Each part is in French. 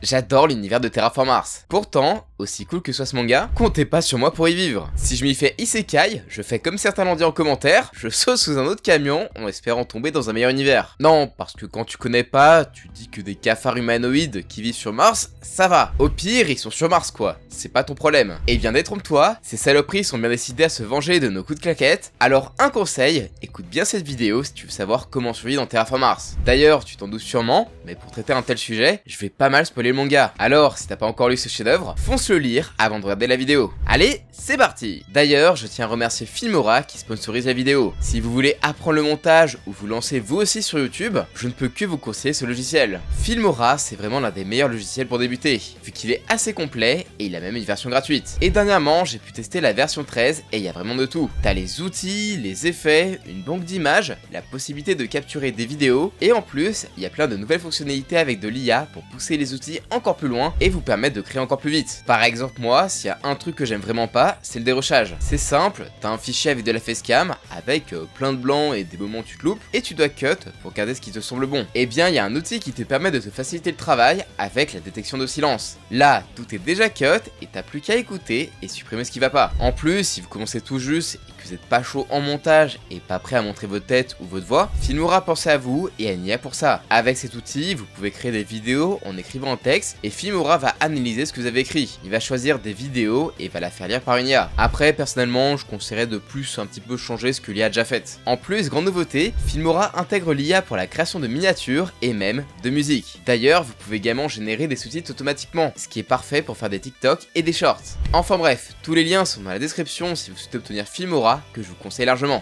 J'adore l'univers de Terraform Mars. Pourtant, aussi cool que soit ce manga, comptez pas sur moi pour y vivre. Si je m'y fais isekai, je fais comme certains l'ont dit en commentaire, je saute sous un autre camion en espérant tomber dans un meilleur univers. Non, parce que quand tu connais pas, tu dis que des cafards humanoïdes qui vivent sur Mars, ça va. Au pire, ils sont sur Mars quoi, c'est pas ton problème. Et bien détrompe-toi, ces saloperies sont bien décidées à se venger de nos coups de claquettes, alors un conseil, écoute bien cette vidéo si tu veux savoir comment survivre dans Terraform Mars. D'ailleurs, tu t'en doutes sûrement, mais pour traiter un tel sujet, je vais pas mal spoiler le manga. Alors, si t'as pas encore lu ce chef-d'œuvre, fonce le lire avant de regarder la vidéo. Allez, c'est parti! D'ailleurs, je tiens à remercier Filmora qui sponsorise la vidéo. Si vous voulez apprendre le montage ou vous lancer vous aussi sur YouTube, je ne peux que vous conseiller ce logiciel. Filmora, c'est vraiment l'un des meilleurs logiciels pour débuter, vu qu'il est assez complet et il a même une version gratuite. Et dernièrement, j'ai pu tester la version 13 et il y a vraiment de tout. T'as les outils, les effets, une banque d'images, la possibilité de capturer des vidéos et en plus, il y a plein de nouvelles fonctionnalités avec de l'IA pour pousser les outils encore plus loin et vous permettre de créer encore plus vite. Par exemple, moi, s'il y a un truc que j'aime vraiment pas, c'est le dérochage. C'est simple, t'as un fichier avec de la facecam, avec plein de blancs et des moments où tu te loupes, et tu dois cut pour garder ce qui te semble bon. Et bien, il y a un outil qui te permet de te faciliter le travail avec la détection de silence. Là, tout est déjà cut et t'as plus qu'à écouter et supprimer ce qui va pas. En plus, si vous commencez tout juste et que vous êtes pas chaud en montage et pas prêt à montrer votre tête ou votre voix, Filmora pense à vous et à une IA pour ça. Avec cet outil, vous pouvez créer des vidéos en écrivant un texte et Filmora va analyser ce que vous avez écrit. Il va choisir des vidéos et va la faire lire par une IA. Après, personnellement, je conseillerais de plus un petit peu changer ce que l'IA a déjà fait. En plus, grande nouveauté, Filmora intègre l'IA pour la création de miniatures et même de musique. D'ailleurs, vous pouvez également générer des sous-titres automatiquement, ce qui est parfait pour faire des TikTok et des shorts. Enfin bref, tous les liens sont dans la description si vous souhaitez obtenir Filmora, que je vous conseille largement.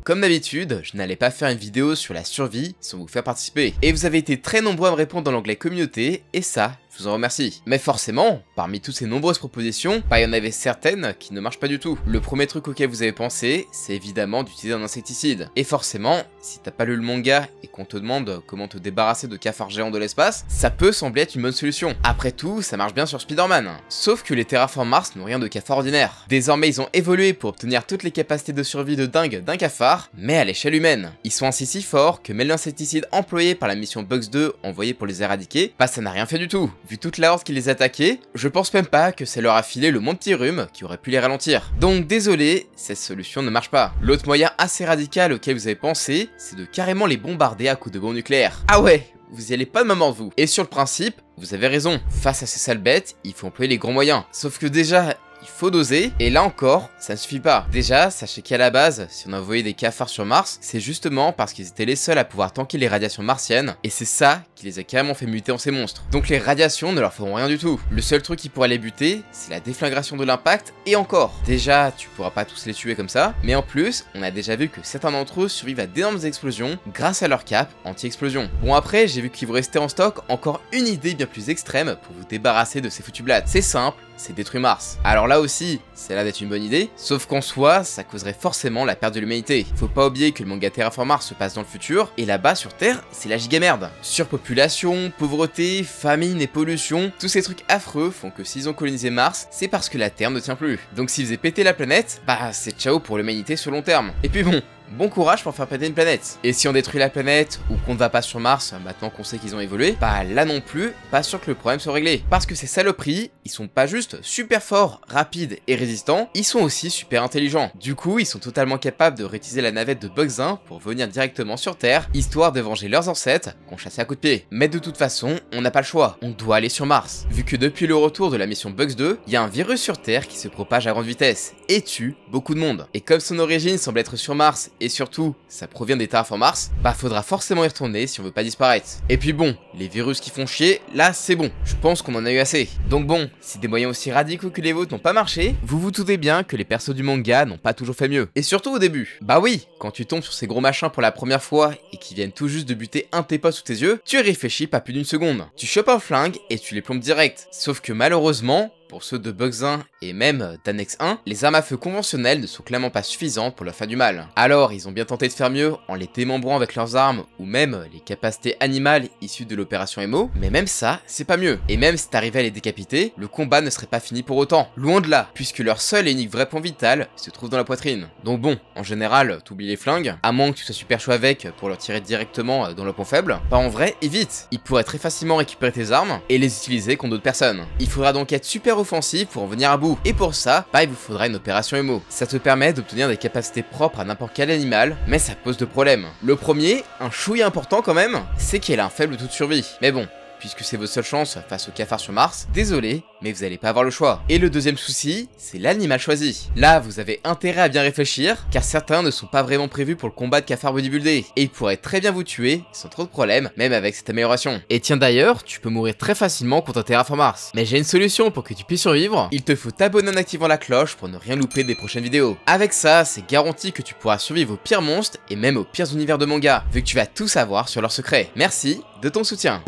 Comme d'habitude, je n'allais pas faire une vidéo sur la survie sans vous faire participer. Et vous avez été très nombreux à me répondre dans l'onglet communauté, et ça, je vous en remercie. Mais forcément, parmi toutes ces nombreuses propositions, il y en avait certaines qui ne marchent pas du tout. Le premier truc auquel vous avez pensé, c'est évidemment d'utiliser un insecticide. Et forcément, si t'as pas lu le manga et qu'on te demande comment te débarrasser de cafards géants de l'espace, ça peut sembler être une bonne solution. Après tout, ça marche bien sur Spider-Man. Sauf que les Terraform Mars n'ont rien de cafard ordinaire. Désormais, ils ont évolué pour obtenir toutes les capacités de survie de dingue d'un cafard, mais à l'échelle humaine. Ils sont ainsi si forts que même l'insecticide employé par la mission Bugs 2 envoyée pour les éradiquer, ça n'a rien fait du tout. Vu toute la horde qui les attaquait, je pense même pas que ça leur a filé le mon petit rhume qui aurait pu les ralentir. Donc désolé, cette solution ne marche pas. L'autre moyen assez radical auquel vous avez pensé, c'est de carrément les bombarder à coups de bombes nucléaires. Ah ouais, vous y allez pas de maman de vous. Et sur le principe, vous avez raison. Face à ces sales bêtes, il faut employer les grands moyens. Sauf que déjà, il faut doser, et là encore, ça ne suffit pas. Déjà, sachez qu'à la base, si on a envoyé des cafards sur Mars, c'est justement parce qu'ils étaient les seuls à pouvoir tanker les radiations martiennes, et c'est ça qui les a carrément fait muter en ces monstres. Donc les radiations ne leur feront rien du tout. Le seul truc qui pourrait les buter, c'est la déflagration de l'impact, et encore. Déjà, tu pourras pas tous les tuer comme ça, mais en plus, on a déjà vu que certains d'entre eux survivent à d'énormes explosions grâce à leur cape anti-explosion. Bon après, j'ai vu qu'il vous restait en stock encore une idée bien plus extrême pour vous débarrasser de ces foutues blattes. C'est simple, c'est détruire Mars. Alors là aussi, c'est là d'être une bonne idée, sauf qu'en soi, ça causerait forcément la perte de l'humanité. Faut pas oublier que le manga Terraform Mars se passe dans le futur, et là-bas sur Terre, c'est la giga merde. Surpopulation, pauvreté, famine et pollution, tous ces trucs affreux font que s'ils ont colonisé Mars, c'est parce que la Terre ne tient plus. Donc s'ils faisaient péter la planète, c'est ciao pour l'humanité sur long terme. Et puis bon courage pour faire péter une planète. Et si on détruit la planète ou qu'on ne va pas sur Mars, maintenant qu'on sait qu'ils ont évolué, là non plus, pas sûr que le problème soit réglé. Parce que ces saloperies, ils sont pas juste super forts, rapides et résistants, ils sont aussi super intelligents. Du coup, ils sont totalement capables de réutiliser la navette de Bugs 1 pour venir directement sur Terre, histoire de venger leurs ancêtres qu'on chassait à coups de pied. Mais de toute façon, on n'a pas le choix, on doit aller sur Mars. Vu que depuis le retour de la mission Bugs 2, il y a un virus sur Terre qui se propage à grande vitesse et tue beaucoup de monde. Et comme son origine semble être sur Mars, et surtout, ça provient des Terraform Mars, faudra forcément y retourner si on veut pas disparaître. Et puis bon, les virus qui font chier, là c'est bon, je pense qu'on en a eu assez. Donc bon, si des moyens aussi radicaux que les vôtres n'ont pas marché, vous vous doutez bien que les persos du manga n'ont pas toujours fait mieux. Et surtout au début. Oui, quand tu tombes sur ces gros machins pour la première fois et qui viennent tout juste de buter un de tes potes sous tes yeux, tu réfléchis pas plus d'une seconde. Tu chopes un flingue et tu les plombes direct. Sauf que malheureusement, pour ceux de Bugs 1 et même d'Annex 1, les armes à feu conventionnelles ne sont clairement pas suffisantes pour leur faire du mal. Alors ils ont bien tenté de faire mieux en les démembrant avec leurs armes ou même les capacités animales issues de l'opération Emo, mais même ça, c'est pas mieux. Et même si t'arrivais à les décapiter, le combat ne serait pas fini pour autant. Loin de là, puisque leur seul et unique vrai point vital se trouve dans la poitrine. Donc bon, en général, t'oublies les flingues, à moins que tu sois super chaud avec pour leur tirer directement dans le point faible. Bah en vrai, évite. Ils pourraient très facilement récupérer tes armes et les utiliser contre d'autres personnes. Il faudra donc être super offensif pour en venir à bout. Et pour ça, bah il vous faudra une opération Emo. Ça te permet d'obtenir des capacités propres à n'importe quel animal, mais ça pose deux problèmes. Le premier, un chouïa important quand même, c'est qu'elle a un faible taux de survie. Mais bon, puisque c'est votre seule chance face au cafard sur Mars, désolé, mais vous allez pas avoir le choix. Et le deuxième souci, c'est l'animal choisi. Là, vous avez intérêt à bien réfléchir, car certains ne sont pas vraiment prévus pour le combat de cafard bodybuildé, et ils pourraient très bien vous tuer, sans trop de problèmes, même avec cette amélioration. Et tiens d'ailleurs, tu peux mourir très facilement contre un terraform Mars. Mais j'ai une solution pour que tu puisses survivre, il te faut t'abonner en activant la cloche pour ne rien louper des prochaines vidéos. Avec ça, c'est garanti que tu pourras survivre aux pires monstres, et même aux pires univers de manga, vu que tu vas tout savoir sur leurs secrets. Merci de ton soutien.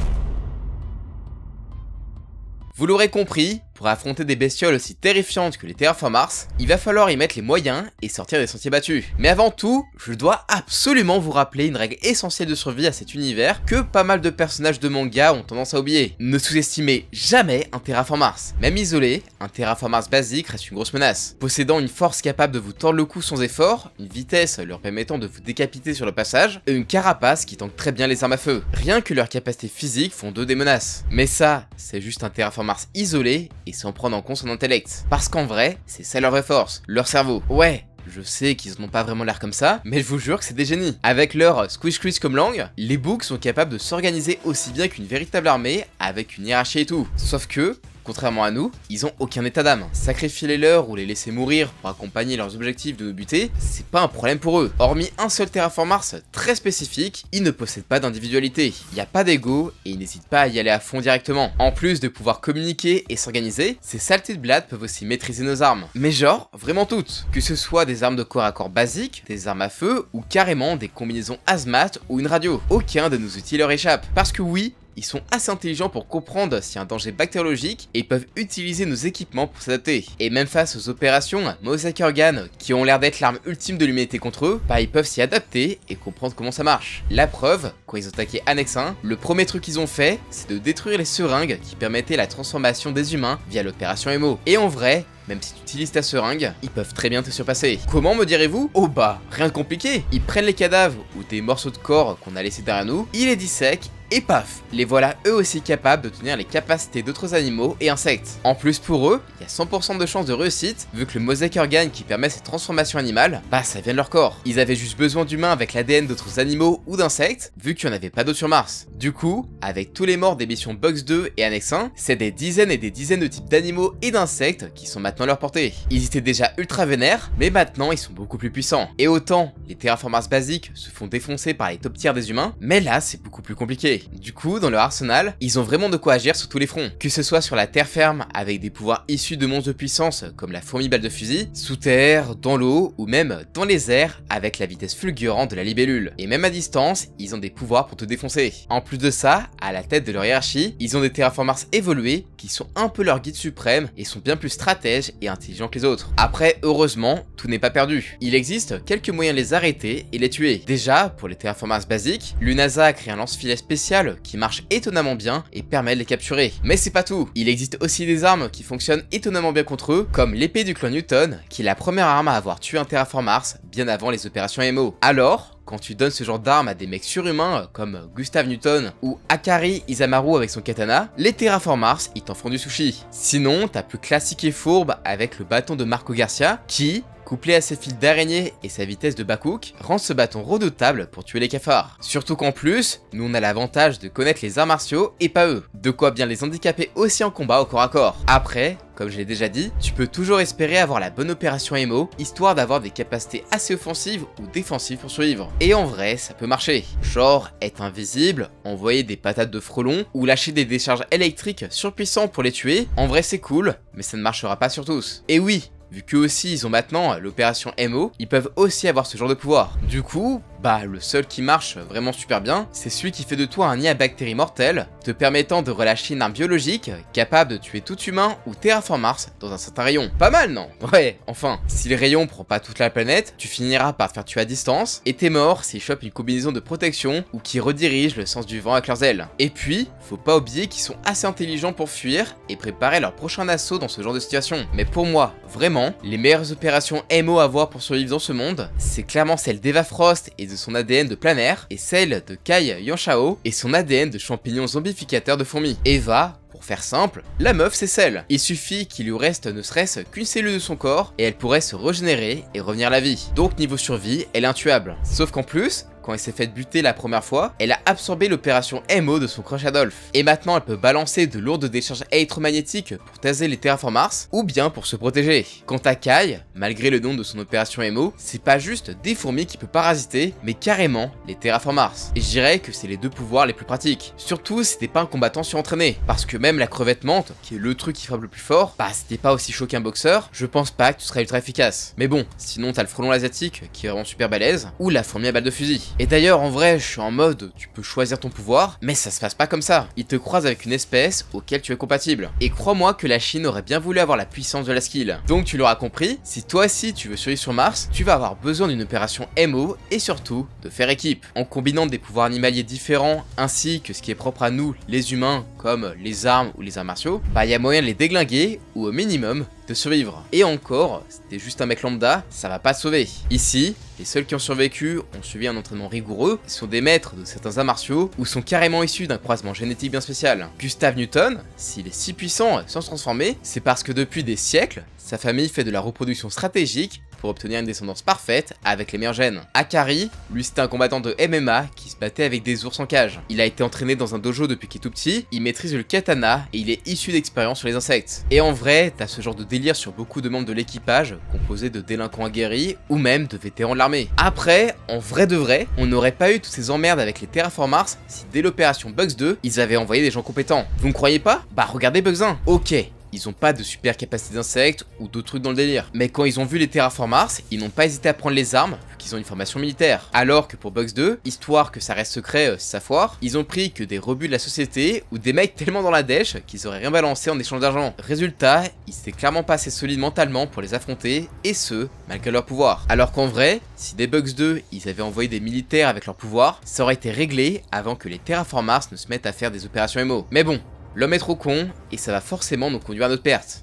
Vous l'aurez compris, pour affronter des bestioles aussi terrifiantes que les terraform Mars, il va falloir y mettre les moyens et sortir des sentiers battus. Mais avant tout, je dois absolument vous rappeler une règle essentielle de survie à cet univers que pas mal de personnages de manga ont tendance à oublier. Ne sous-estimez jamais un terraform Mars. Même isolé, un terraform Mars basique reste une grosse menace. Possédant une force capable de vous tordre le cou sans effort, une vitesse leur permettant de vous décapiter sur le passage, et une carapace qui tanque très bien les armes à feu. Rien que leurs capacités physiques font d'eux des menaces. Mais ça, c'est juste un terraform Mars isolé et sans prendre en compte son intellect. Parce qu'en vrai, c'est ça leur vraie force, leur cerveau. Ouais, je sais qu'ils n'ont pas vraiment l'air comme ça, mais je vous jure que c'est des génies. Avec leur squish squish comme langue, les books sont capables de s'organiser aussi bien qu'une véritable armée, avec une hiérarchie et tout. Sauf que, contrairement à nous, ils ont aucun état d'âme. Sacrifier les leurs ou les laisser mourir pour accompagner leurs objectifs de nous buter, c'est pas un problème pour eux. Hormis un seul terraform Mars très spécifique, ils ne possèdent pas d'individualité. Il n'y a pas d'ego et ils n'hésitent pas à y aller à fond directement. En plus de pouvoir communiquer et s'organiser, ces saletés de blades peuvent aussi maîtriser nos armes. Mais genre, vraiment toutes. Que ce soit des armes de corps à corps basiques, des armes à feu ou carrément des combinaisons hazmat ou une radio. Aucun de nos outils leur échappe. Parce que oui, ils sont assez intelligents pour comprendre s'il y a un danger bactériologique et peuvent utiliser nos équipements pour s'adapter. Et même face aux opérations Mosaic Organ, qui ont l'air d'être l'arme ultime de l'humanité contre eux, bah ils peuvent s'y adapter et comprendre comment ça marche. La preuve, quand ils ont attaqué Annex 1, le premier truc qu'ils ont fait, c'est de détruire les seringues qui permettaient la transformation des humains via l'opération Emo. Et en vrai, même si tu utilises ta seringue, ils peuvent très bien te surpasser. Comment me direz-vous? Oh bah, rien de compliqué. Ils prennent les cadavres ou des morceaux de corps qu'on a laissés derrière nous, ils les dissèquent, et paf, les voilà eux aussi capables de tenir les capacités d'autres animaux et insectes. En plus pour eux, il y a 100% de chances de réussite, vu que le Mosaic Organ qui permet cette transformation animale, bah ça vient de leur corps. Ils avaient juste besoin d'humains avec l'ADN d'autres animaux ou d'insectes, vu qu'il n'y en avait pas d'autres sur Mars. Du coup, avec tous les morts des missions Bugs 2 et Annex 1, c'est des dizaines et des dizaines de types d'animaux et d'insectes qui sont maintenant à leur portée. Ils étaient déjà ultra vénères, mais maintenant ils sont beaucoup plus puissants. Et autant, les terraform Mars basiques se font défoncer par les top tiers des humains, mais là c'est beaucoup plus compliqué. Du coup, dans leur arsenal, ils ont vraiment de quoi agir sur tous les fronts. Que ce soit sur la terre ferme, avec des pouvoirs issus de monstres de puissance comme la fourmi balle de fusil, sous terre, dans l'eau, ou même dans les airs, avec la vitesse fulgurante de la libellule. Et même à distance, ils ont des pouvoirs pour te défoncer. En plus de ça, à la tête de leur hiérarchie, ils ont des terraform Mars évolués, qui sont un peu leur guide suprême, et sont bien plus stratèges et intelligents que les autres. Après, heureusement, tout n'est pas perdu. Il existe quelques moyens de les arrêter et les tuer. Déjà, pour les terraform Mars basiques, l'UNASA a créé un lance-filet spécial qui marche étonnamment bien et permet de les capturer. Mais c'est pas tout, il existe aussi des armes qui fonctionnent étonnamment bien contre eux, comme l'épée du clan Newton, qui est la première arme à avoir tué un terraform Mars bien avant les opérations Emo. Alors, quand tu donnes ce genre d'armes à des mecs surhumains comme Gustav Newton ou Akari Isamaru avec son katana, les terraform Mars ils t'en font du sushi. Sinon, t'as plus classique et fourbe avec le bâton de Marco Garcia qui, couplé à ses fils d'araignée et sa vitesse de Bakuk, rend ce bâton redoutable pour tuer les cafards. Surtout qu'en plus, nous on a l'avantage de connaître les arts martiaux et pas eux. De quoi bien les handicaper aussi en combat au corps à corps. Après, comme je l'ai déjà dit, tu peux toujours espérer avoir la bonne opération Emo, histoire d'avoir des capacités assez offensives ou défensives pour survivre. Et en vrai, ça peut marcher. Genre, être invisible, envoyer des patates de frelons, ou lâcher des décharges électriques surpuissantes pour les tuer, en vrai c'est cool, mais ça ne marchera pas sur tous. Et oui, vu qu'eux aussi ils ont maintenant l'opération Emo, ils peuvent aussi avoir ce genre de pouvoir. Du coup, Bah le seul qui marche vraiment super bien, c'est celui qui fait de toi un nid à bactéries mortelles, te permettant de relâcher une arme biologique capable de tuer tout humain ou terraform Mars dans un certain rayon. Pas mal non? Ouais, enfin, si le rayon prend pas toute la planète, tu finiras par te faire tuer à distance, et t'es mort s'ils chopent une combinaison de protection ou qui redirigent le sens du vent avec leurs ailes. Et puis, faut pas oublier qu'ils sont assez intelligents pour fuir et préparer leur prochain assaut dans ce genre de situation. Mais pour moi, vraiment, les meilleures opérations MO à voir pour survivre dans ce monde, c'est clairement celle d'Eva Frost et de son ADN de planaire, et celle de Kai Yanshao et son ADN de champignon zombificateur de fourmis. Eva, pour faire simple, la meuf c'est celle. Il suffit qu'il lui reste ne serait-ce qu'une cellule de son corps et elle pourrait se régénérer et revenir à la vie. Donc niveau survie, elle est intuable. Sauf qu'en plus, quand elle s'est fait buter la première fois, elle a absorbé l'opération MO de son crush Adolf. Et maintenant elle peut balancer de lourdes décharges électromagnétiques pour taser les terraform Mars, ou bien pour se protéger. Quant à Kai, malgré le nom de son opération MO, c'est pas juste des fourmis qui peut parasiter, mais carrément les terraform Mars. Et je dirais que c'est les deux pouvoirs les plus pratiques. Surtout si t'es pas un combattant surentraîné, parce que même la crevette menthe, qui est le truc qui frappe le plus fort, bah si t'es pas aussi chaud qu'un boxeur, je pense pas que tu serais ultra efficace. Mais bon, sinon t'as le frelon asiatique qui est vraiment super balèze, ou la fourmi à balle de fusil. Et d'ailleurs en vrai je suis en mode tu peux choisir ton pouvoir, mais ça se passe pas comme ça. Il te croise avec une espèce auquel tu es compatible. Et crois-moi que la Chine aurait bien voulu avoir la puissance de la skill. Donc tu l'auras compris, si toi aussi tu veux survivre sur Mars, tu vas avoir besoin d'une opération MO et surtout de faire équipe. En combinant des pouvoirs animaliers différents ainsi que ce qui est propre à nous les humains comme les armes ou les arts martiaux, bah y a moyen de les déglinguer ou au minimum de survivre. Et encore, si t'es juste un mec lambda, ça va pas te sauver. Ici, les seuls qui ont survécu ont suivi un entraînement rigoureux, sont des maîtres de certains arts martiaux ou sont carrément issus d'un croisement génétique bien spécial. Gustav Newton, s'il est si puissant sans se transformer, c'est parce que depuis des siècles, sa famille fait de la reproduction stratégique pour obtenir une descendance parfaite avec les meilleurs gènes. Akari, lui c'était un combattant de MMA qui se battait avec des ours en cage. Il a été entraîné dans un dojo depuis qu'il est tout petit, il maîtrise le katana et il est issu d'expérience sur les insectes. Et en vrai, t'as ce genre de délire sur beaucoup de membres de l'équipage, composés de délinquants aguerris ou même de vétérans de l'armée. Après, en vrai de vrai, on n'aurait pas eu toutes ces emmerdes avec les terraform Mars si dès l'opération Bugs 2, ils avaient envoyé des gens compétents. Vous me croyez pas? Bah regardez Bugs 1. Ok. Ils ont pas de super capacité d'insectes ou d'autres trucs dans le délire. Mais quand ils ont vu les terraform Mars, ils n'ont pas hésité à prendre les armes, vu qu'ils ont une formation militaire. Alors que pour Bugs 2, histoire que ça reste secret si ça foire, ils ont pris que des rebuts de la société ou des mecs tellement dans la dèche qu'ils auraient rien balancé en échange d'argent. Résultat, ils étaient clairement pas assez solides mentalement pour les affronter, et ce, malgré leur pouvoir. Alors qu'en vrai, si des Bugs 2, ils avaient envoyé des militaires avec leur pouvoir, ça aurait été réglé avant que les terraform Mars ne se mettent à faire des opérations MO. Mais bon, l'homme est trop con, et ça va forcément nous conduire à notre perte.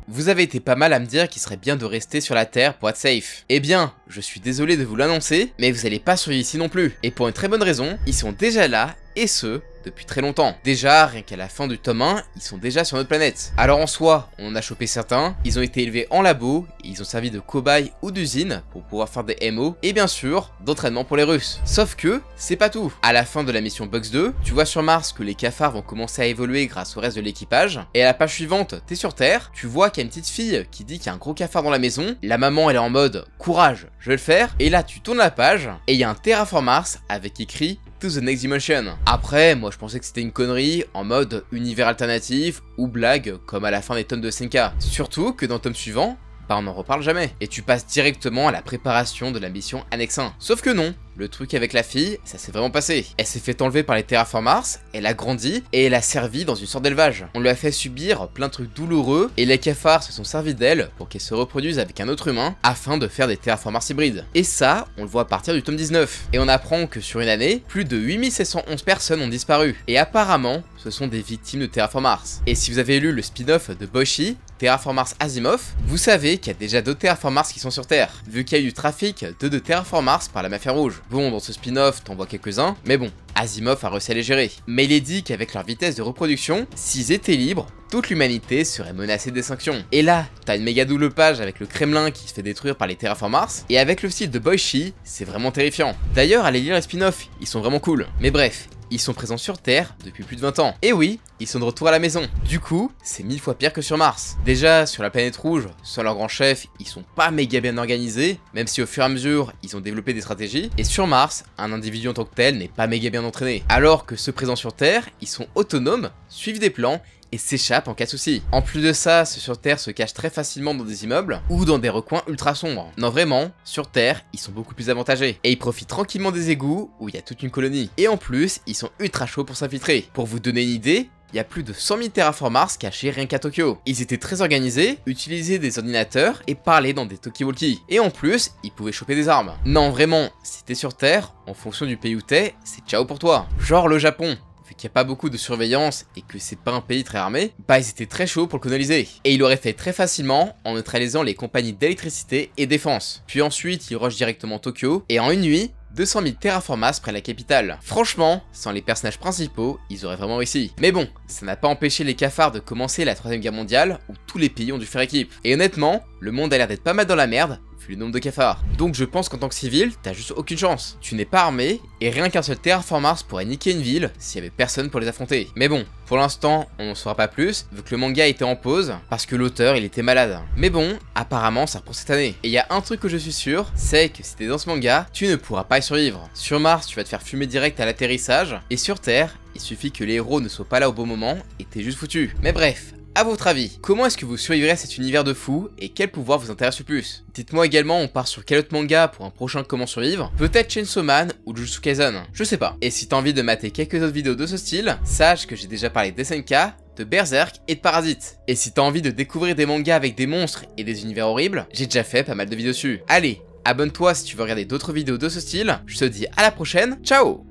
Vous avez été pas mal à me dire qu'il serait bien de rester sur la Terre pour être safe. Eh bien, je suis désolé de vous l'annoncer, mais vous allez pas survivre ici non plus. Et pour une très bonne raison, ils sont déjà là, et ce, depuis très longtemps. Déjà, rien qu'à la fin du tome 1, ils sont déjà sur notre planète. Alors en soi, on en a chopé certains, ils ont été élevés en labo, et ils ont servi de cobayes ou d'usine pour pouvoir faire des MO, et bien sûr, d'entraînement pour les Russes. Sauf que, c'est pas tout. À la fin de la mission Bugs 2, tu vois sur Mars que les cafards vont commencer à évoluer grâce au reste de l'équipage, et à la page suivante, t'es sur Terre, tu vois qu'il y a une petite fille qui dit qu'il y a un gros cafard dans la maison, la maman elle est en mode « courage, je vais le faire », et là tu tournes la page, et il y a un terraform Mars avec écrit To the Next Dimension. Après, moi je pensais que c'était une connerie en mode univers alternatif ou blague comme à la fin des tomes de Senka. Surtout que dans le tome suivant, bah on n'en reparle jamais. Et tu passes directement à la préparation de la mission Annexe 1. Sauf que non, le truc avec la fille, ça s'est vraiment passé. Elle s'est fait enlever par les terraform Mars, elle a grandi et elle a servi dans une sorte d'élevage. On lui a fait subir plein de trucs douloureux et les cafards se sont servis d'elle pour qu'elle se reproduise avec un autre humain afin de faire des terraform Mars hybrides. Et ça, on le voit à partir du tome 19. Et on apprend que sur une année, plus de 8711 personnes ont disparu. Et apparemment, ce sont des victimes de terraform Mars. Et si vous avez lu le spin-off de Boshi, Terraform Mars Asimov, vous savez qu'il y a déjà 2 terraform Mars qui sont sur Terre, vu qu'il y a eu du trafic de terraform Mars par la Mafia Rouge. Bon, dans ce spin-off, t'en vois quelques-uns, mais bon, Asimov a réussi à les gérer. Mais il est dit qu'avec leur vitesse de reproduction, s'ils étaient libres, toute l'humanité serait menacée d'extinction. Et là, t'as une méga double page avec le Kremlin qui se fait détruire par les terraform Mars, et avec le style de Boichi, c'est vraiment terrifiant. D'ailleurs, allez lire les spin-offs, ils sont vraiment cool. Mais bref, ils sont présents sur Terre depuis plus de 20 ans. Et oui, ils sont de retour à la maison. Du coup, c'est 1000 fois pire que sur Mars. Déjà, sur la planète rouge, sans leur grand chef, ils sont pas méga bien organisés, même si au fur et à mesure, ils ont développé des stratégies. Et sur Mars, un individu en tant que tel n'est pas méga bien entraîné. Alors que ceux présents sur Terre, ils sont autonomes, suivent des plans, et s'échappe en cas de souci. En plus de ça, ceux sur Terre se cachent très facilement dans des immeubles ou dans des recoins ultra sombres. Non vraiment, sur Terre, ils sont beaucoup plus avantagés. Et ils profitent tranquillement des égouts où il y a toute une colonie. Et en plus, ils sont ultra chauds pour s'infiltrer. Pour vous donner une idée, il y a plus de 100 000 Terraform Mars cachés rien qu'à Tokyo. Ils étaient très organisés, utilisaient des ordinateurs et parlaient dans des talkie-walkie. Et en plus, ils pouvaient choper des armes. Non vraiment, si t'es sur Terre, en fonction du pays où t'es, c'est ciao pour toi. Genre le Japon. Vu qu'il n'y a pas beaucoup de surveillance et que c'est pas un pays très armé, bah ils étaient très chauds pour le coloniser. Et ils l'auraient fait très facilement en neutralisant les compagnies d'électricité et défense. Puis ensuite, ils rushent directement Tokyo et en une nuit, 200 000 Terraform Mars près de la capitale. Franchement, sans les personnages principaux, ils auraient vraiment réussi. Mais bon, ça n'a pas empêché les cafards de commencer la 3ème guerre mondiale où tous les pays ont dû faire équipe. Et honnêtement, le monde a l'air d'être pas mal dans la merde, vu le nombre de cafards. Donc je pense qu'en tant que civil, t'as juste aucune chance. Tu n'es pas armé, et rien qu'un seul Terraform Mars pourrait niquer une ville s'il y avait personne pour les affronter. Mais bon, pour l'instant, on n'en saura pas plus, vu que le manga était en pause, parce que l'auteur il était malade. Mais bon, apparemment ça reprend cette année. Et il y a un truc que je suis sûr, c'est que si t'es dans ce manga, tu ne pourras pas y survivre. Sur Mars, tu vas te faire fumer direct à l'atterrissage, et sur Terre, il suffit que les héros ne soient pas là au bon moment, et t'es juste foutu. Mais bref, à votre avis, comment est-ce que vous survivrez à cet univers de fou et quel pouvoir vous intéresse le plus? Dites-moi également on part sur quel autre manga pour un prochain comment survivre, peut-être Chainsaw Man ou Jujutsu Kaisen, je sais pas. Et si t'as envie de mater quelques autres vidéos de ce style, sache que j'ai déjà parlé d'SNK, de Berserk et de Parasite. Et si t'as envie de découvrir des mangas avec des monstres et des univers horribles, j'ai déjà fait pas mal de vidéos dessus. Allez, abonne-toi si tu veux regarder d'autres vidéos de ce style, je te dis à la prochaine, ciao!